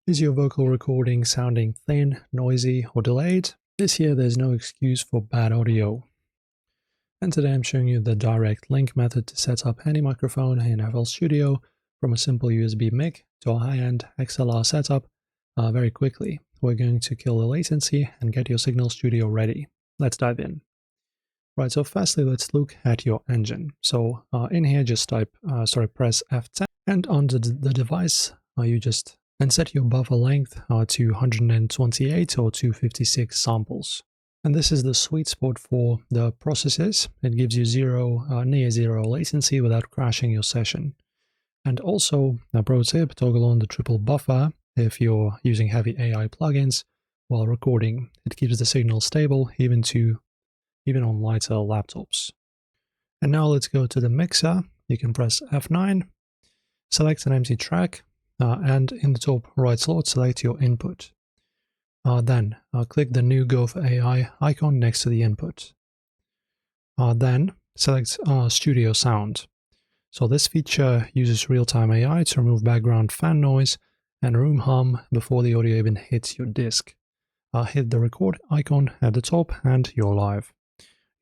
Is your vocal recording sounding thin, noisy, or delayed? This year there's no excuse for bad audio. And today I'm showing you the direct link method to set up any microphone in FL Studio from a simple USB mic to a high-end XLR setup very quickly. We're going to kill the latency and get your Signal Studio ready. Let's dive in. Right, so firstly let's look at your engine. So in here just press F10, and on the device you just set your buffer length to 128 or 256 samples. And this is the sweet spot for the processes. It gives you near zero latency without crashing your session. And also, a pro tip, toggle on the triple buffer if you're using heavy AI plugins while recording. It keeps the signal stable even on lighter laptops. And now let's go to the mixer. You can press F9, select an empty track, and in the top right slot, select your input. Then click the new Go for AI icon next to the input. Then select Studio Sound. So this feature uses real-time AI to remove background fan noise and room hum before the audio even hits your disk. Hit the record icon at the top and you're live.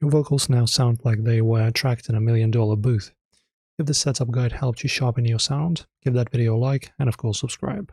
Your vocals now sound like they were tracked in $1 million booth. If this setup guide helped you sharpen your sound, give that video a like and of course subscribe.